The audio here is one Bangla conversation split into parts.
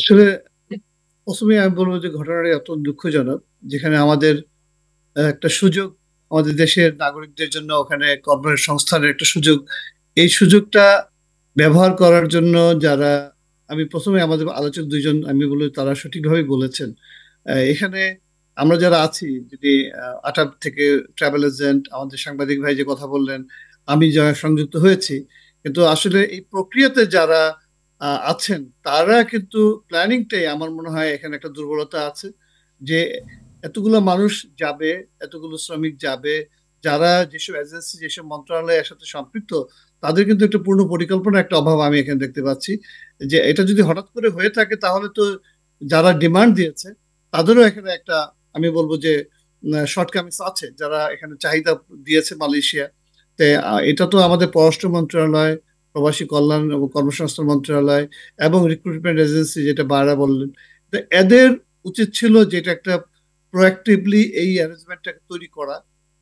আসলে ১ম এই আমি বলব যে ঘটনাটি অত্যন্ত দুঃখজনক। যেখানে আমাদের একটা সুযোগ আমাদের দেশের নাগরিকদের জন্য ওখানে কর্মসংস্থানের একটা সুযোগ। এই সুযোগটা ব্যবহার করার জন্য যারা আমি ১ম এ আমাদের আলোচক ২ জন আমি বলব তারা সঠিকভাবেই বলেছেন। এখানে আমরা যারা আছি যদি আটাব থেকে ট্রাভেল এজেন্ট আমাদের সাংবাদিক ভাই যে কথা বললেন, আমি যারা সংযুক্ত হয়েছি। কিন্তু আসলে এই প্রক্রিয়াতে যারা আছেন তারা কিন্তু প্ল্যানিংটাই আমার মনে হয় এখানে একটা দুর্বলতা আছে। যে এতগুলো মানুষ যাবে, এতগুলো শ্রমিক যাবে, যারা যেসব এজেন্সি যেসব মন্ত্রণালয় এর সাথে সম্পৃক্ত তাদের কিন্তু একটা পূর্ণ পরিকল্পনার একটা অভাব আমি এখানে দেখতে পাচ্ছি। যে এটা যদি হঠাৎ করে হয়ে থাকে তাহলে তো যারা ডিমান্ড দিয়েছে তাদেরও এখানে একটা আমি বলব যে শর্টকামিংস আছে যারা এখানে চাহিদা দিয়েছে মালয়েশিয়া। তে এটা তো আমাদের পররাষ্ট্র মন্ত্রণালয়, প্রবাসী কল্যাণ এবং কর্মসংস্থান মন্ত্রণালয় এবং রিক্রুটমেন্ট এজেন্সি যেটা বারা বললেন। তো এদের উচিত ছিল যে এটা একটা প্রোঅ্যাক্টিভলি এই অ্যারেঞ্জমেন্টটাকে তৈরি করা।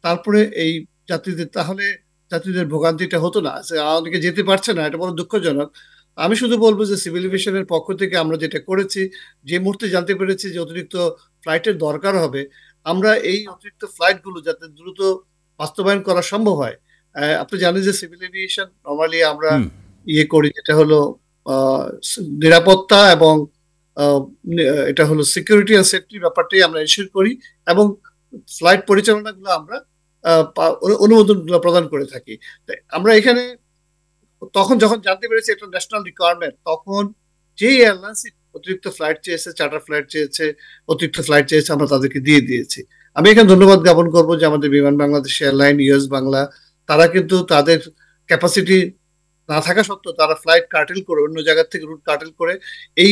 তারপরে এই যাত্রীদের তাহলে যাত্রীদের ভোগান্তিটা হতো না। অনেকে যেতে পারছে না, এটা বড় দুঃখজনক। আমি শুধু বলব যে সিভিল এভিয়েশনের পক্ষ থেকে আমরা যেটা করেছি, যে মুহূর্তে জানতে পেরেছি যে অতিরিক্ত ফ্লাইটের দরকার হবে, আমরা এই অতিরিক্ত ফ্লাইটগুলো যাতে দ্রুত বাস্তবায়ন করা সম্ভব হয়। আপনি জানেন যে সিভিল এভিয়েশন নরমালি আমরা হুম। ইয়ে করি যেটা হলো আ নিরাপত্তা এবং আ এটা হলো সিকিউরিটি অ্যান্ড সেফটি ব্যাপারটাই আমরা এনশিওর করি এবং ফ্লাইট পরিচালনাগুলো আমরা অনুমোদনগুলো প্রদান করে থাকি। আমরা এখানে তখন যখন জানতে পেরেছি এটা ন্যাশনাল রিকোয়ারমেন্ট তখন যেই এয়ারলাইন্স অতিরিক্ত ফ্লাইট চেয়েছে, চার্টার ফ্লাইট চেয়েছে, অতিরিক্ত ফ্লাইট চেয়েছে আমরা তাদেরকে দিয়ে দিয়েছি। আমি এখানে ধন্যবাদ জ্ঞাপন করব যে আমাদের বিমান বাংলাদেশ এয়ারলাইন, ইউএস বাংলা তারা কিন্তু তাদের ক্যাপাসিটি না থাকা সত্ত্বেও তারা ফ্লাইট কার্টেল করে অন্য জায়গা থেকে রুট কার্টেল করে এই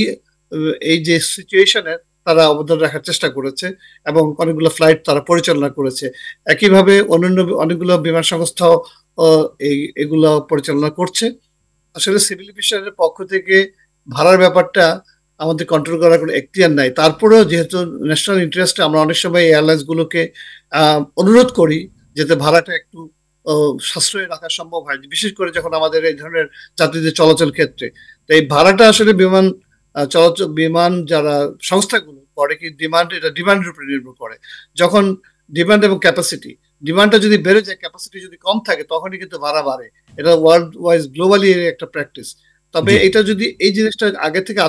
এই যে সিচুয়েশনে তারা অবদান রাখার চেষ্টা করেছে এবং অনেকগুলো ফ্লাইট তারা পরিচালনা করেছে। একইভাবে অন্যান্য অনেকগুলো বিমান সংস্থাও এগুলো পরিচালনা করছে। আসলে সিভিল এভিয়েশনের পক্ষ থেকে ভাড়ার ব্যাপারটা আমাদের কন্ট্রোল করার কোনো এখতিয়ার নাই। তারপরেও যেহেতু ন্যাশনাল ইন্টারেস্টে আমরা অনেক সময় এয়ারলাইন্স গুলোকে অনুরোধ করি যাতে ভাড়াটা একটু সাশ্রয়ী রাখা সম্ভব হয়। বিশেষ করে যখন আমাদের এই ধরনের যাত্রীদের চলাচল ক্ষেত্রে। তো এই ভাড়াটা আসলে বিমান যারা সংস্থাগুলো করে কি এটা ডিমান্ডের উপরে নির্ভর করে। যখন ডিমান্ড এবং ক্যাপাসিটি, ডিমান্ডটা যদি বেড়ে যায় ক্যাপাসিটি যদি কম থাকে তখনই কিন্তু ভাড়া বাড়ে। এটা ওয়ার্ল্ড ওয়াইজ গ্লোবালি একটা প্র্যাকটিস। তবে জি। এটা যদি এই জিনিসটা আগে থেকে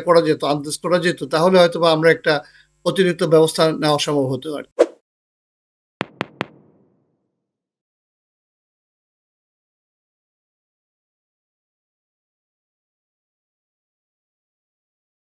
করা যেত, আন্দাজ করা যেত তাহলে হয়তোবা আমরা একটা অতিরিক্ত ব্যবস্থা নেওয়া সম্ভব হতো আরকি।